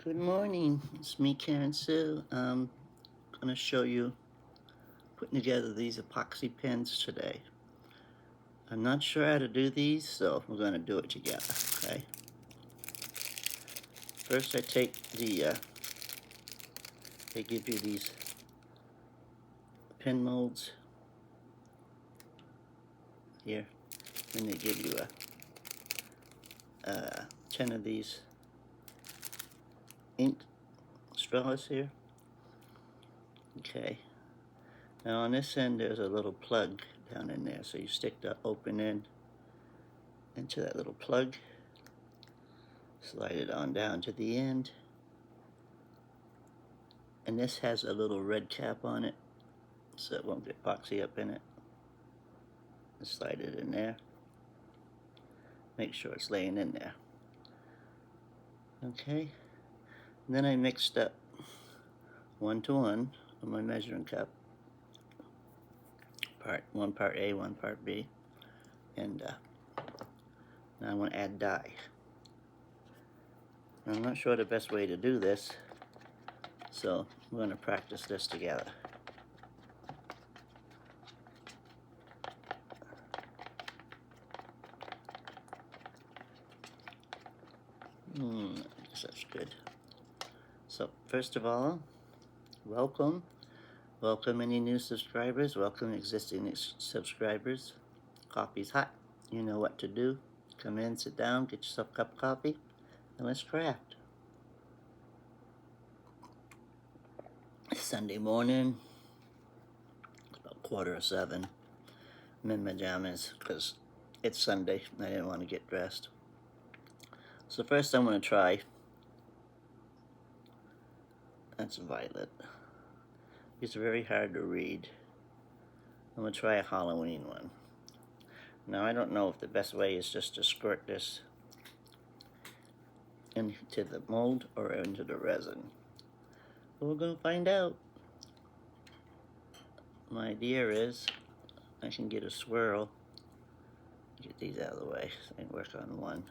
Good morning, it's me, Karen Sue. I'm going to show you putting together these epoxy pens today. I'm not sure how to do these, so we're going to do it together, okay? First I take they give you these pen molds here, and they give you 10 of these ink straws here. Okay, now on this end there's a little plug down in there, so you stick the open end into that little plug, slide it on down to the end, and this has a little red cap on it so it won't get epoxy up in it. Just slide it in there, make sure it's laying in there. Okay, and then I mixed up 1:1 of my measuring cup, one part A, one part B, and now I want to add dye. I'm not sure the best way to do this, so we're going to practice this together. I guess that's good. So first of all, welcome any new subscribers, welcome existing subscribers. Coffee's hot, you know what to do. Come in, sit down, get yourself a cup of coffee, and let's craft. It's Sunday morning, it's about 7:15. I'm in my pajamas because it's Sunday and I didn't want to get dressed. So first I'm going to try, that's violet. It's very hard to read. I'm going to try a Halloween one. Now I don't know if the best way is just to squirt this into the mold or into the resin. But we're going to find out. My idea is I can get a swirl, get these out of the way so I can work on one.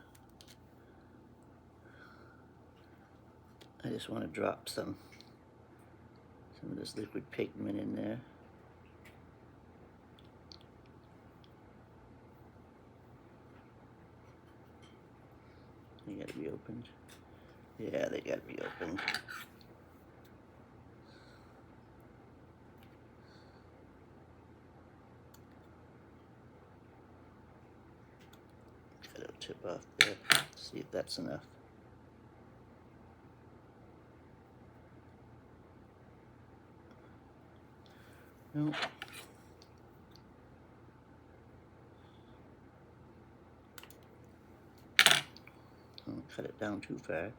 I just want to drop some of this liquid pigment in there. They gotta be opened. Yeah, they gotta be opened. Cut a tip off there. See if that's enough. Nope. Don't cut it down too far.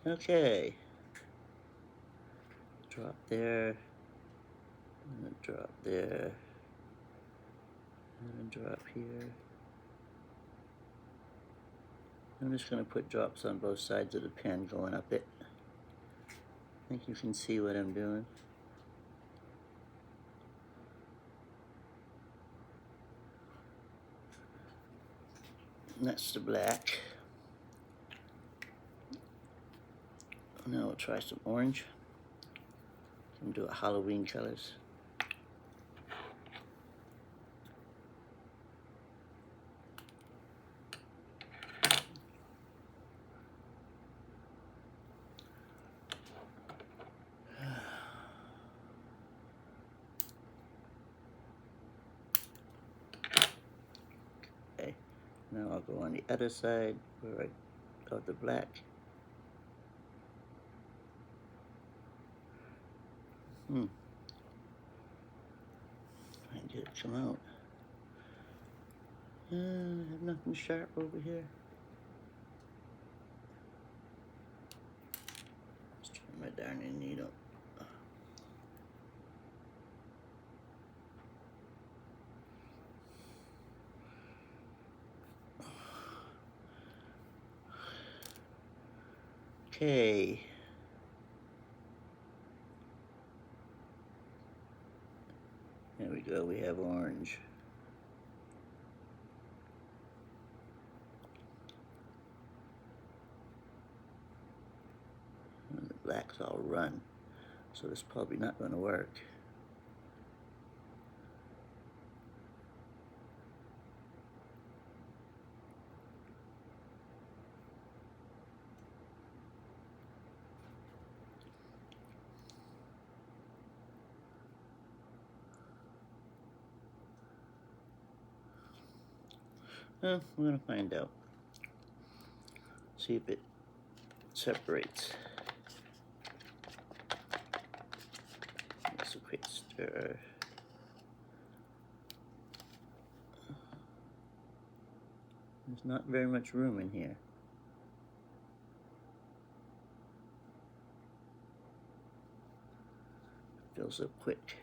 Okay. Drop there. And a drop there. And a drop here. I'm just going to put drops on both sides of the pen going up it. I think you can see what I'm doing. And that's the black. Now we'll try some orange. I'm do a Halloween colors. Okay, now I'll go on the other side where I got the black. Try and get it to come out. I have nothing sharp over here. Let's try my darning needle. Okay. There we go, we have orange. black's all run, so it's probably not going to work. Well, we're going to find out. See if it separates. That's a quick stir. There's not very much room in here. Fills up quick.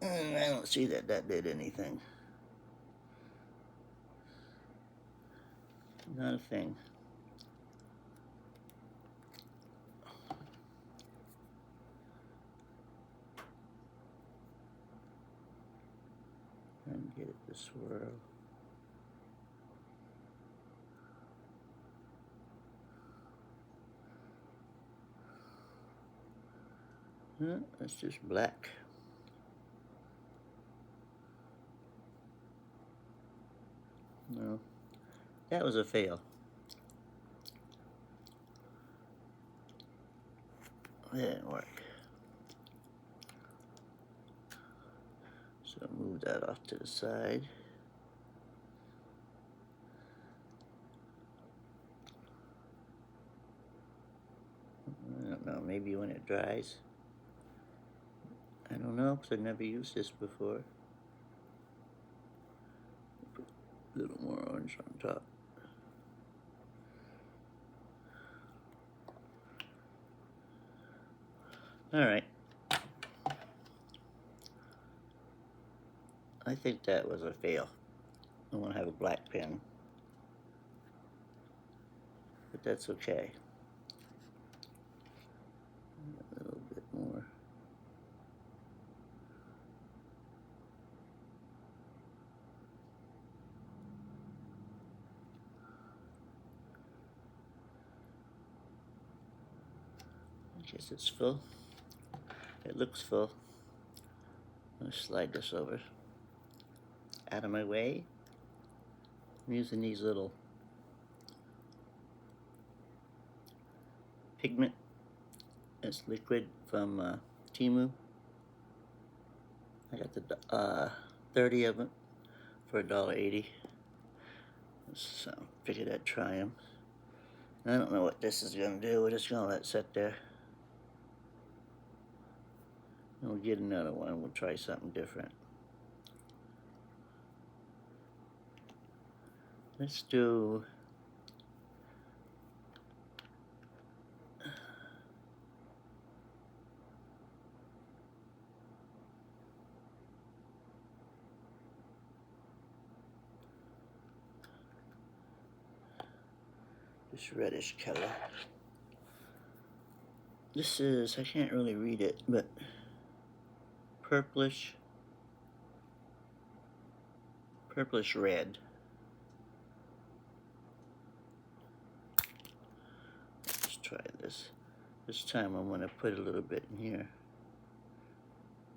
I don't see that did anything. Not a thing. And get it to swirl. No, that's just black. No, that was a fail. That didn't work. So move that off to the side. I don't know, maybe when it dries. I don't know, because I've never used this before. Put a little more orange on top. All right. I think that was a fail. I want to have a black pen. But that's okay. A little bit more. I guess it's full. It looks full. I'm going to slide this over. Out of my way. I'm using these little pigment. It's liquid from Temu. I got the 30 of them for $1.80. So figured I'd try them. I don't know what this is gonna do. We're just gonna let it sit there. And we'll get another one. We'll try something different. Let's do this reddish color. This is, I can't really read it, but purplish red. Let's try this. This time I'm going to put a little bit in here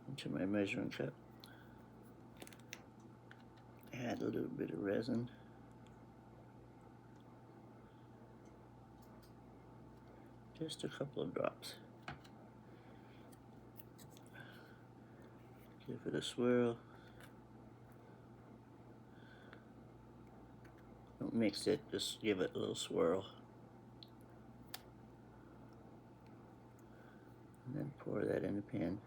into my measuring cup. Add a little bit of resin. Just a couple of drops. Give it a swirl. Don't mix it, just give it a little swirl. And then pour that in the pan.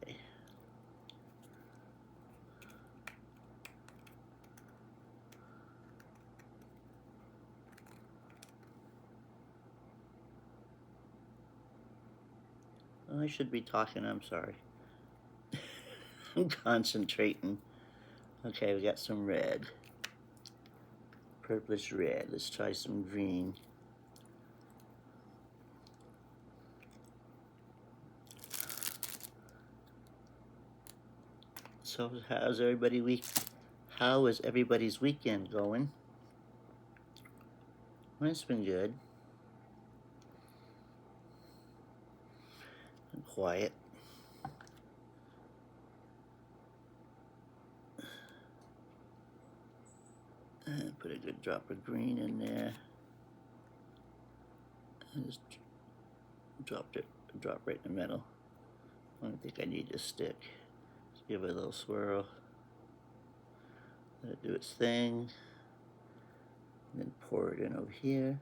Okay. Oh, I should be talking, I'm sorry. I'm concentrating. Okay, we got some red. purplish red. Let's try some green. So how is everybody's weekend going? Well, it's been good. And quiet. And put a good drop of green in there. And just drop right in the middle. I don't think I need this stick. Just give it a little swirl. Let it do its thing. And then pour it in over here.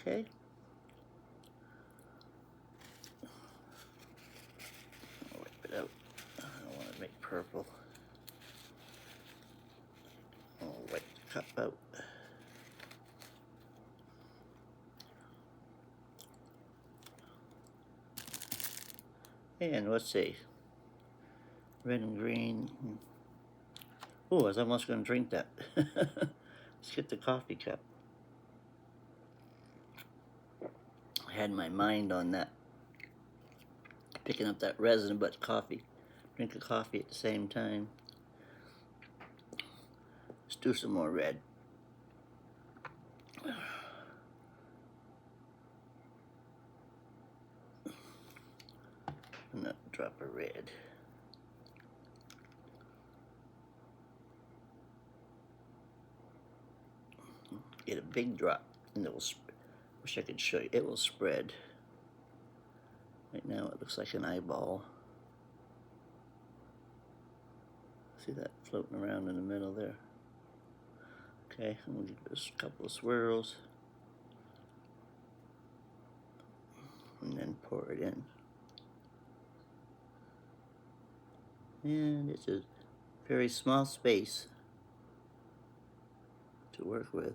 Okay. I'll wipe it out. I don't want to make purple. I'll wipe the cup out. And let's see. Red and green. Oh, I was almost going to drink that. Let's get the coffee cup. I had my mind on that. Picking up that resin, but coffee. Drink a coffee at the same time. Let's do some more red. Another drop of red. Get a big drop, and it will. Wish I could show you. It will spread. Right now, it looks like an eyeball. See that floating around in the middle there? Okay, I'm gonna give this a couple of swirls, and then pour it in. And it's a very small space to work with.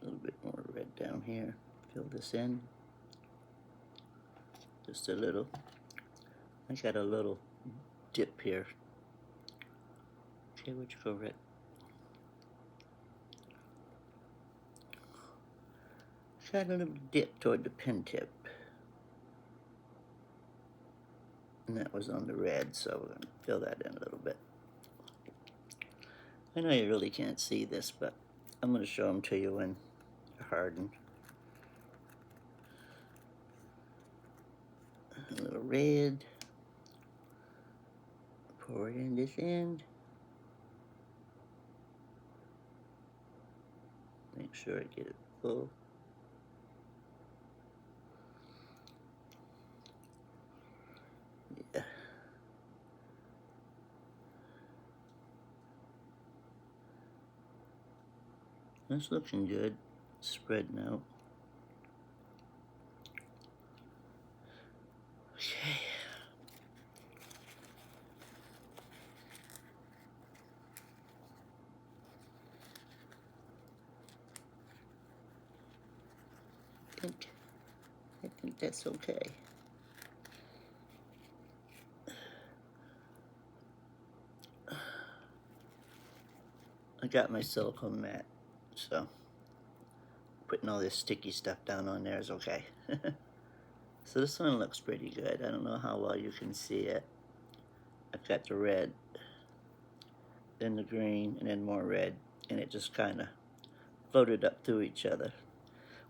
A little bit more red down here. Fill this in. Just a little. I got a little dip here. Okay, where'd you go, red? Got a little dip toward the pen tip. And that was on the red, so we're going to fill that in a little bit. I know you really can't see this, but I'm going to show them to you when they're hardened. A little red. Pour it in this end. Make sure I get it full. Yeah. That's looking good. Spreading out. Okay. I think that's okay. I got my silicone mat, so putting all this sticky stuff down on there is okay. So this one looks pretty good. I don't know how well you can see it. I've got the red, then the green, and then more red, and it just kind of floated up through each other,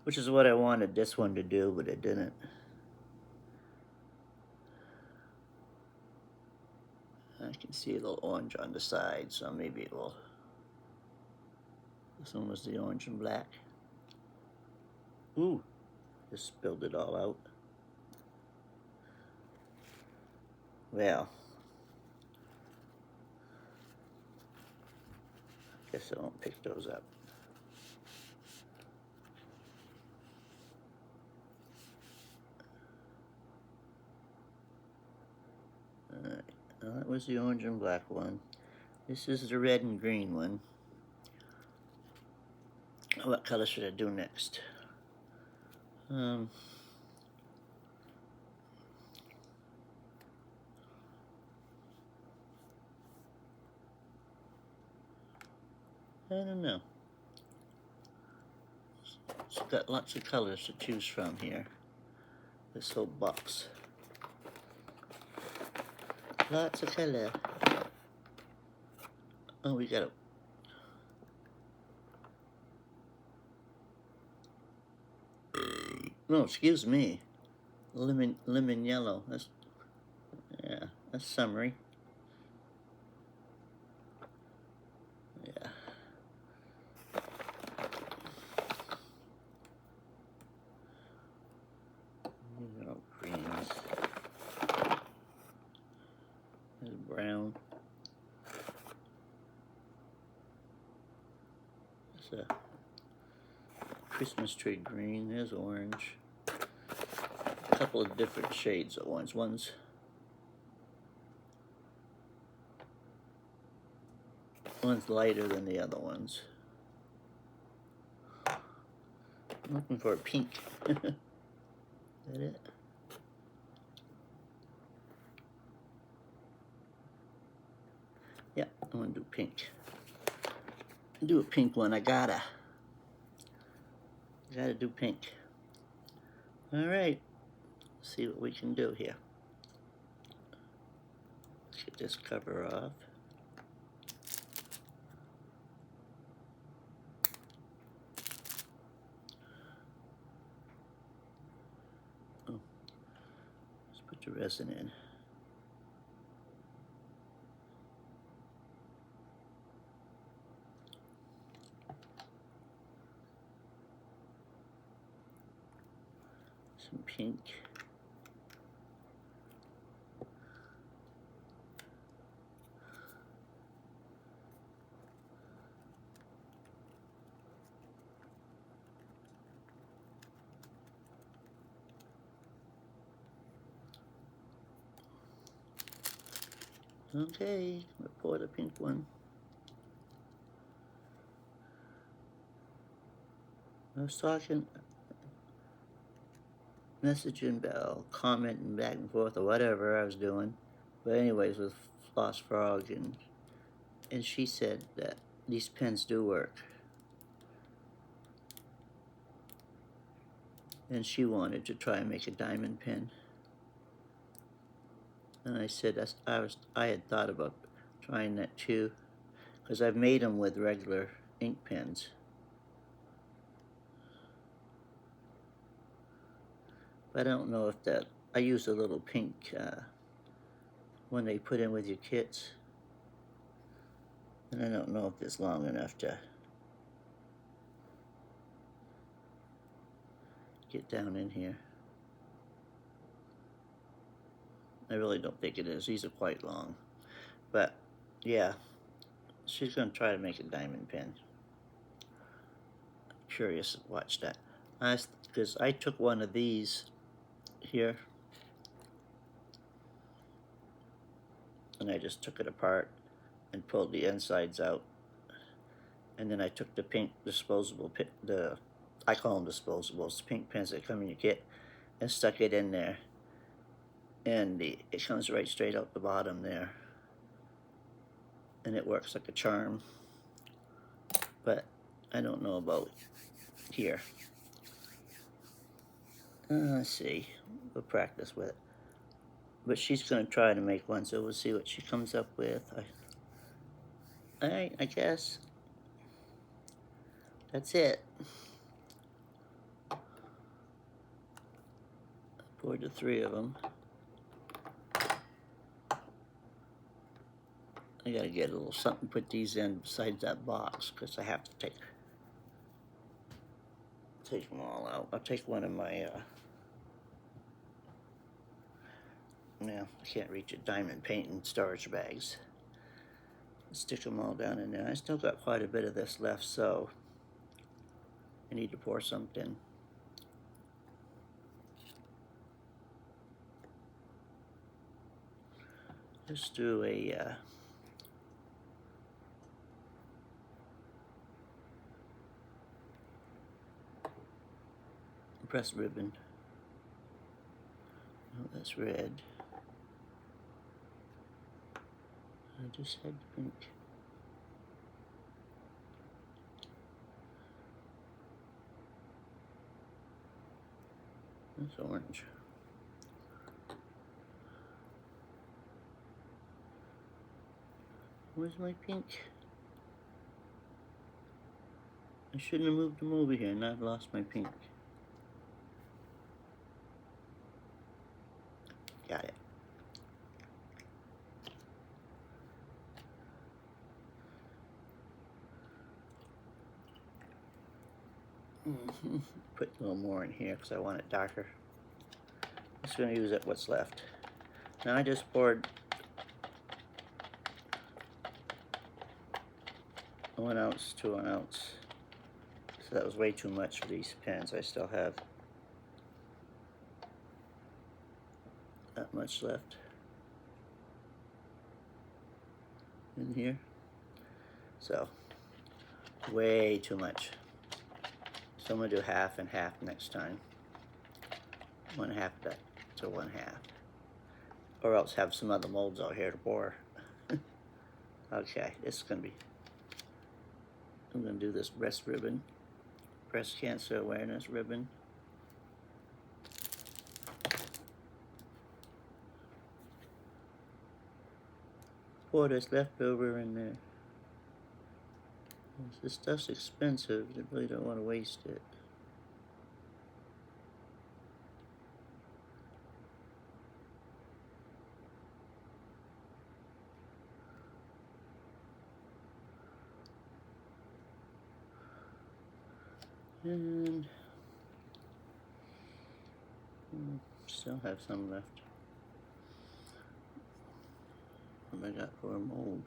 which is what I wanted this one to do, but it didn't. I can see a little orange on the side, so maybe it will. This one was the orange and black. Ooh, just spilled it all out. Well, guess I won't pick those up. was the orange and black one. This is the red and green one. What color should I do next? I don't know. It's got lots of colors to choose from here. This whole box. Lots of color. Oh, we got a... No, excuse me. Lemon yellow. That's, yeah, that's summery. Yeah. These are all greens. There's brown. There's a Christmas tree green. There's orange. A couple of different shades of orange. One's lighter than the other ones. I'm looking for a pink. Is that it? Yeah, I'm gonna do pink. Do a pink one. I gotta do pink. All right, see what we can do here. Let's get this cover off. Oh, let's put the resin in. Some pink. Okay, we'll pour the pink one. I was talking, messaging Belle, commenting back and forth or whatever I was doing. But anyways, with Floss Frog, and she said that these pens do work. And she wanted to try and make a diamond pen. And I said I had thought about trying that too, because I've made them with regular ink pens. But I don't know if that, I use a little pink one they put in with your kits. And I don't know if it's long enough to get down in here. I really don't think it is. These are quite long. But yeah, she's gonna try to make a diamond pen. Curious to watch that. Because I took one of these here and I just took it apart and pulled the insides out. And then I took the pink disposable, I call them disposables, the pink pens that come in your kit, and stuck it in there. And it comes right straight out the bottom there. And it works like a charm. But I don't know about here. Let's see, we'll practice with it. But she's gonna try to make one, so we'll see what she comes up with. Alright, I guess. That's it. Poured the 3 of them. I gotta get a little something to put these in besides that box, because I have to take them all out. I'll take one of my, I can't reach it, diamond painting storage bags. Stick them all down in there. I still got quite a bit of this left, so I need to pour something. Let's do a press ribbon. Oh, that's red. I just had pink. That's orange. Where's my pink? I shouldn't have moved them over here, and I've lost my pink. Got it. Put a little more in here because I want it darker. I'm just going to use up what's left. Now I just poured 1 ounce to 1 ounce. So that was way too much for these pens. I still have that much left in here. So way too much. So I'm going to do half and half next time. 1/2 that to 1/2. Or else have some other molds out here to pour. Okay, it's going to be, I'm going to do this breast ribbon. Breast cancer awareness ribbon. Pour this leftover in there. This stuff's expensive. I really don't want to waste it. And still have some left. What have I got for a mold?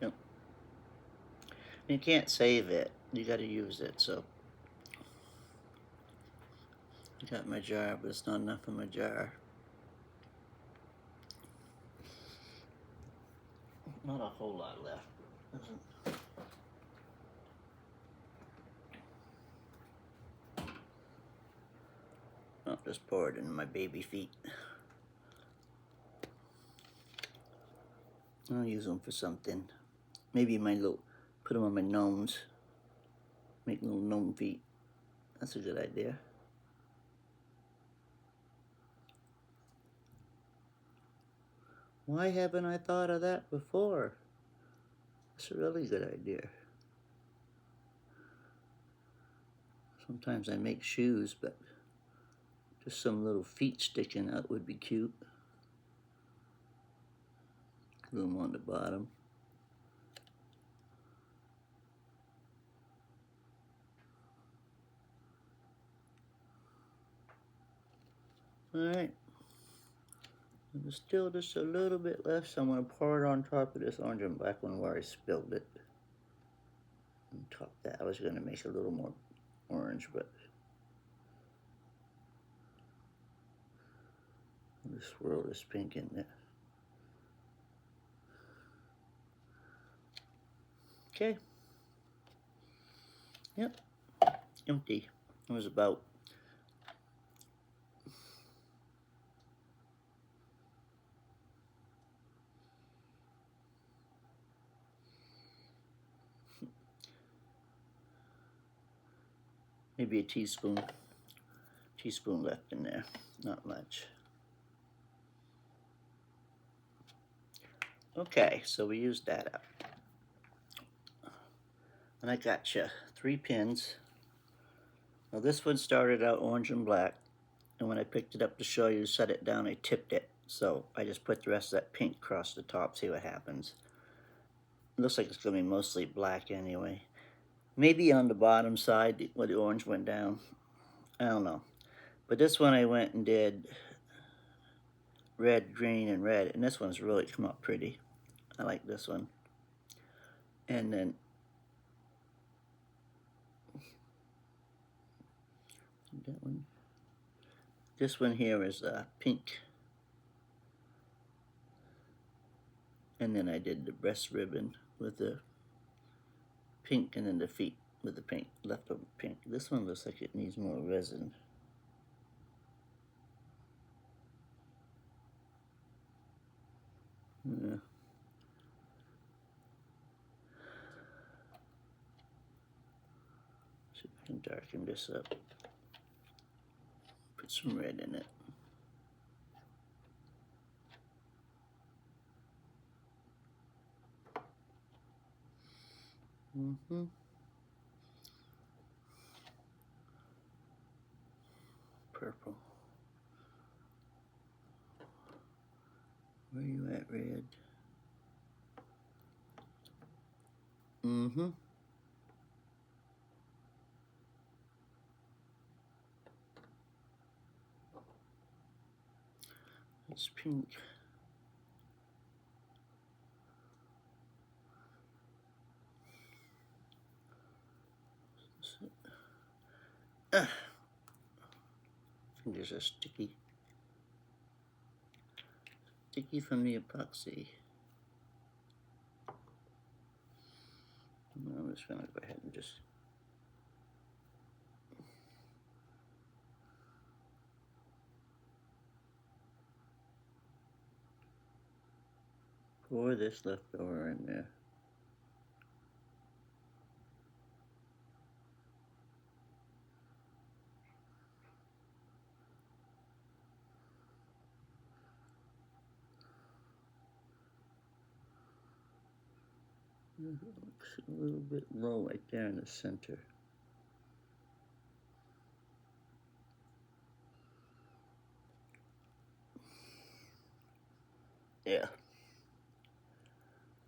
Yep. You can't save it. You got to use it. So I got my jar, but it's not enough in my jar. Not a whole lot left. I'll just pour it in my baby feet. I'll use them for something. Maybe my little, put them on my gnomes. Make little gnome feet. That's a good idea. Why haven't I thought of that before? That's a really good idea. Sometimes I make shoes, but just some little feet sticking out would be cute. Glue them on the bottom. Alright. There's still just a little bit left, so I'm going to pour it on top of this orange and black one where I spilled it. And top that. I was going to make it a little more orange, but I'll just swirl this pink in there. Okay. Yep. Empty. It was about maybe a teaspoon left in there. Not much. Okay, so we used that up. And I got you 3 pins. Now this one started out orange and black, and when I picked it up to show you, set it down, I tipped it. So I just put the rest of that pink across the top, see what happens. It looks like it's going to be mostly black anyway. Maybe on the bottom side where the orange went down. I don't know. But this one I went and did red, green, and red, and this one's really come out pretty. I like this one. And then That one. This one here is pink. And then I did the breast ribbon with the pink, and then the feet with the pink, leftover pink. This one looks like it needs more resin. Yeah. See if I can darken this up. Put some red in it. Purple. Where you at, red? It's pink. Fingers are sticky. Sticky from the epoxy. I'm just gonna go ahead and just pour this leftover in there. It looks a little bit low right there in the center. Yeah.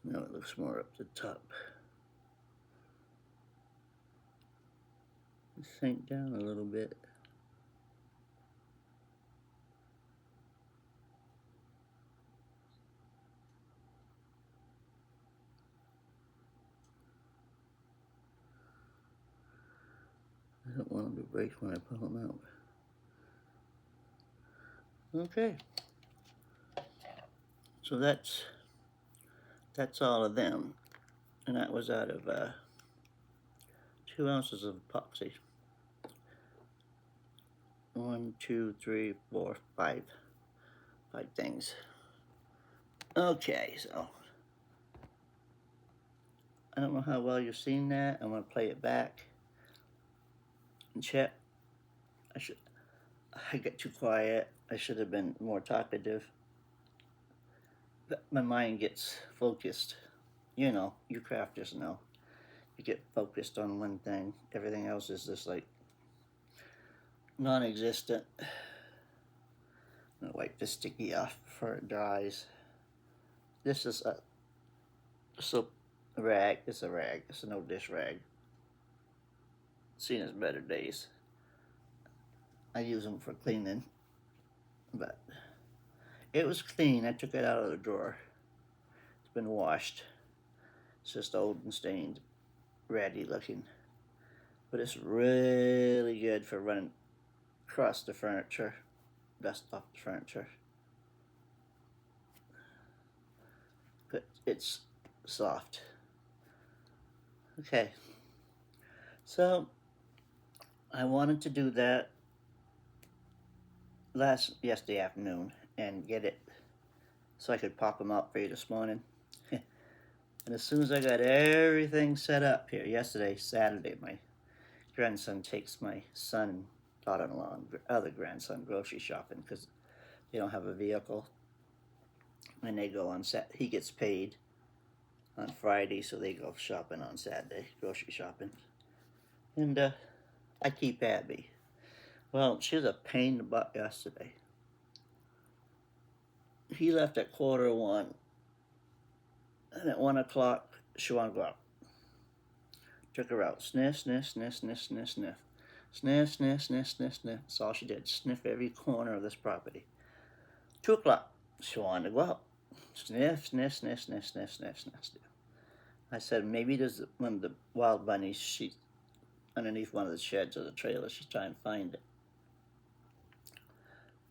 Now it looks more up the top. Sink down a little bit. I don't want them to break when I pull them out. Okay. So that's all of them. And that was out of 2 ounces of epoxy. 1, 2, 3, 4, 5. 5 things. Okay, so I don't know how well you're seeing that. I'm gonna play it back and check. I get too quiet. I should have been more talkative. But my mind gets focused. You know, you crafters know. You get focused on one thing. Everything else is just like non-existent. I'm gonna wipe this sticky off before it dries. This is a soap rag. It's a rag. It's a no dish rag. Seen its better days. I use them for cleaning, but it was clean. I took it out of the drawer. It's been washed. It's just old and stained, ratty looking, but it's really good for running across the furniture, dust off the furniture. But it's soft. Okay, so I wanted to do that yesterday afternoon and get it so I could pop them out for you this morning. And as soon as I got everything set up here, yesterday, Saturday, my grandson takes my son and daughter-in-law and other grandson grocery shopping because they don't have a vehicle. And they go on he gets paid on Friday, so they go shopping on Saturday, grocery shopping. And I keep Abby. Well, she was a pain in the butt yesterday. He left at 1:45, and at 1 o'clock, she wanted to go out. Took her out. Sniff, sniff, sniff, sniff, sniff, sniff. Sniff, sniff, sniff, sniff, sniff. That's all she did. Sniff every corner of this property. 2 o'clock, she wanted to go out. Sniff, sniff, sniff, sniff, sniff, sniff, sniff, sniff. I said, maybe one of the wild bunnies, she's underneath one of the sheds of the trailer. She's trying to find it.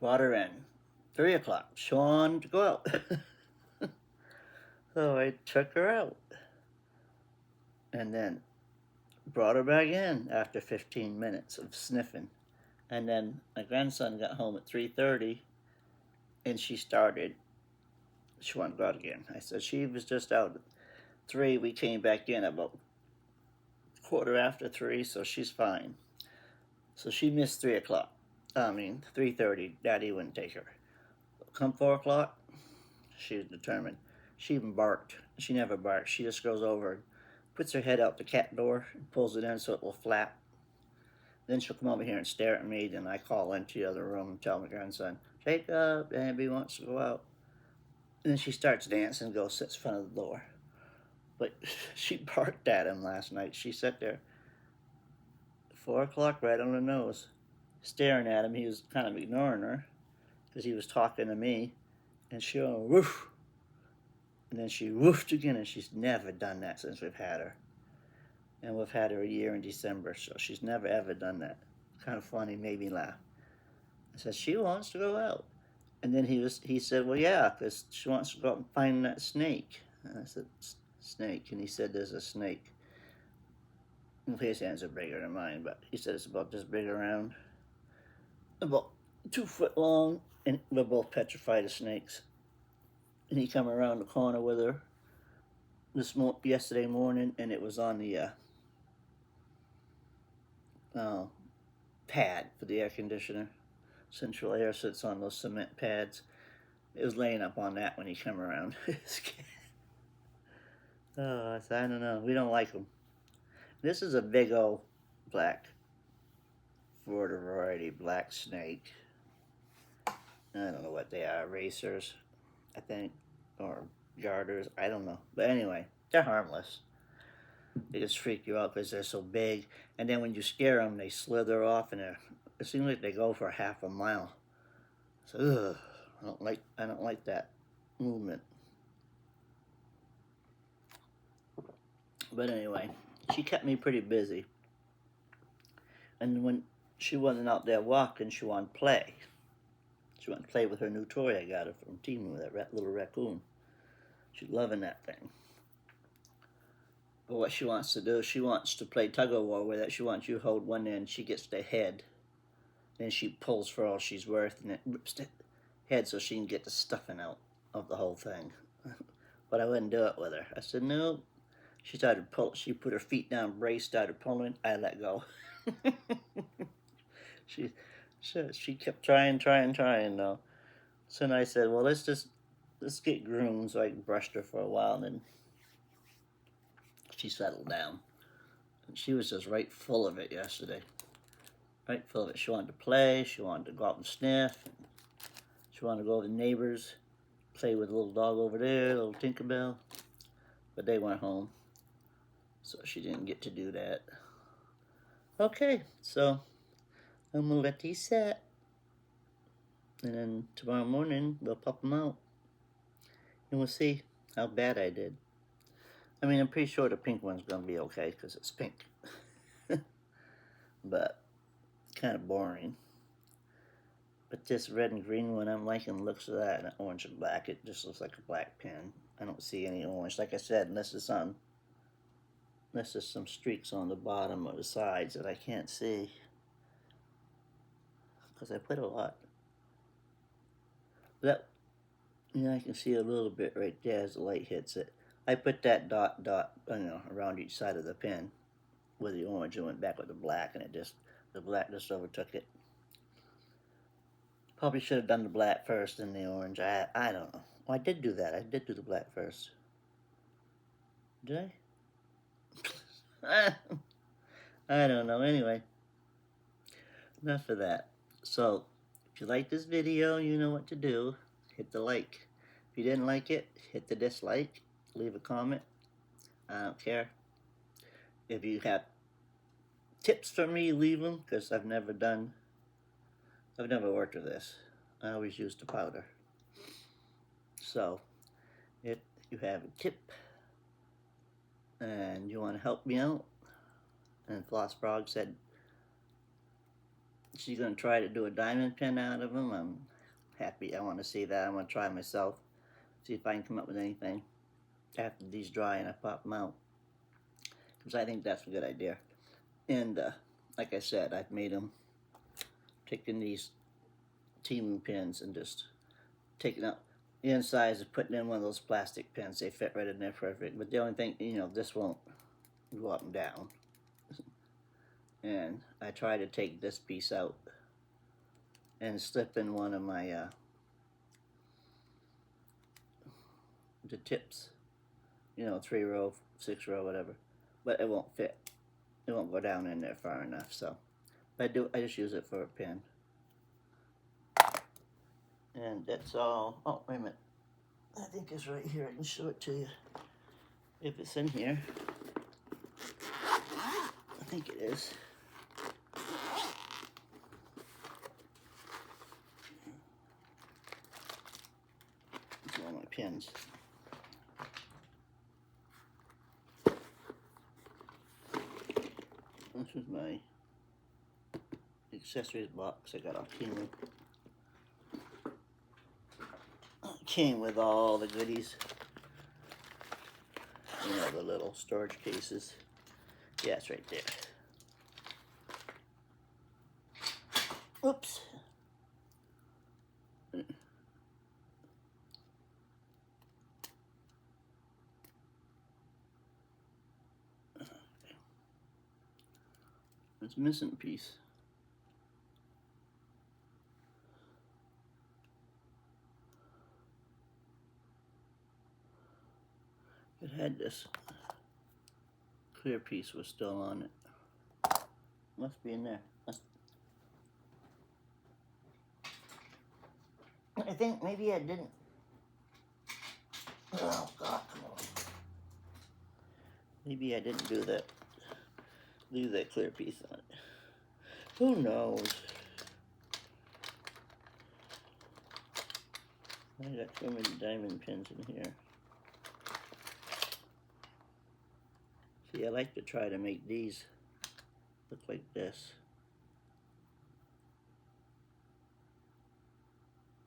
Brought her in. 3 o'clock. She wanted to go out. So I took her out. And then brought her back in after 15 minutes of sniffing. And then my grandson got home at 3:30 and she wanted to go out again. I said she was just out at 3. We came back in about 3:15, so she's fine. So she missed 3 o'clock. 3:30. Daddy wouldn't take her. Come 4 o'clock, she was determined. She even barked. She never barks. She just goes over and puts her head out the cat door and pulls it in so it will flap. Then she'll come over here and stare at me. Then I call into the other room and tell my grandson, Jacob, Abby wants to go out. And then she starts dancing and goes sits in front of the door. But she barked at him last night. She sat there 4 o'clock right on her nose, staring at him. He was kind of ignoring her because he was talking to me. And she went, woof. And then she woofed again, and she's never done that since we've had her. And we've had her a year in December, so she's never ever done that. Kind of funny, made me laugh. I said, she wants to go out. And then he said, well, yeah, because she wants to go out and find that snake. And I said, snake? And he said, there's a snake. Well, his hands are bigger than mine, but he said it's about this big around, about 2 foot long, and we're both petrified of snakes. And he come around the corner with her yesterday morning, and it was on the pad for the air conditioner. Central Air sits on those cement pads. It was laying up on that when he came around. Oh, I don't know. We don't like them. This is a big old black Florida variety black snake. I don't know what they are. Racers, I think, or garters. I don't know. But anyway, they're harmless. They just freak you out because they're so big. And then when you scare them, they slither off, and it seems like they go for half a mile. So, ugh, I don't like that movement. But anyway, she kept me pretty busy. And when she wasn't out there walking, she wanted to play. She wanted to play with her new toy I got her from Temu, that little raccoon. She's loving that thing. But what she wants to do, she wants to play tug-of-war with it. She wants you to hold one end, she gets the head. Then she pulls for all she's worth, and it rips the head so she can get the stuffing out of the whole thing. But I wouldn't do it with her. I said, no. She put her feet down, braced, started pulling. I let go. She kept trying though. So then I said, well, let's get groomed. So I brushed her for a while, and then she settled down. And she was just right full of it yesterday. Right full of it. She wanted to play. She wanted to go out and sniff. She wanted to go to the neighbors, play with a little dog over there, a little Tinkerbell. But they went home, so she didn't get to do that. Okay, so I'm gonna let these set, and then tomorrow morning we'll pop them out, and we'll see how bad I did. I mean, I'm pretty sure the pink one's gonna be okay because it's pink, but kind of boring. But this red and green one, I'm liking the looks of that, and orange and black. It just looks like a black pen. I don't see any orange, like I said, unless there's some streaks on the bottom or the sides that I can't see, because I put a lot. That, I can see a little bit right there as the light hits it. I put that dot, around each side of the pen with the orange and went back with the black, and the black just overtook it. Probably should have done the black first and the orange. I don't know. Oh, I did do that. I did do the black first. Did I? I don't know. Anyway, enough of that. So, if you like this video, you know what to do. Hit the like. If you didn't like it, hit the dislike. Leave a comment. I don't care. If you have tips for me, leave them, because I've never worked with this. I always use the powder. So, if you have a tip and you want to help me out, and Floss Frog said she's going to try to do a diamond pin out of them. I'm happy. I want to see that. I want to try myself, see if I can come up with anything after these dry and I pop them out, because I think that's a good idea. And like I said, I've made them, taking these Temu pins and just taking out the insides and putting in one of those plastic pins. They fit right in there perfect. But the only thing, you know, this won't go up and down. And I try to take this piece out and slip in one of my the tips, you know, 3-row, 6-row, whatever. But it won't fit. It won't go down in there far enough. So, but I just use it for a pin. And that's all. Oh, wait a minute. I think it's right here. I can show it to you if it's in here. I think it is. It's one of my pins. This is my accessories box I got off Temu. Came with all the goodies. You know, the little storage cases. Yeah, it's right there. Oops. It's missing a piece. It had this clear piece was still on it. Must be in there. I think maybe I didn't. Oh God, come on. Maybe I didn't do that. Leave that clear piece on it. Who knows? I got so many diamond pins in here. See, I like to try to make these look like this.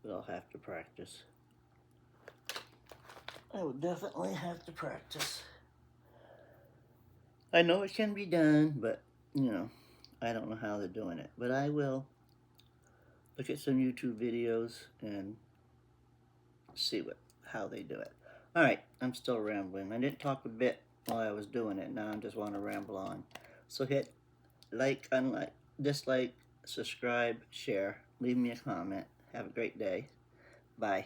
But I'll have to practice. I will definitely have to practice. I know it can be done, but, you know, I don't know how they're doing it. But I will look at some YouTube videos and see how they do it. All right, I'm still rambling. I didn't talk a bit while I was doing it. Now I just want to ramble on. So hit like, unlike, dislike, subscribe, share. Leave me a comment. Have a great day. Bye.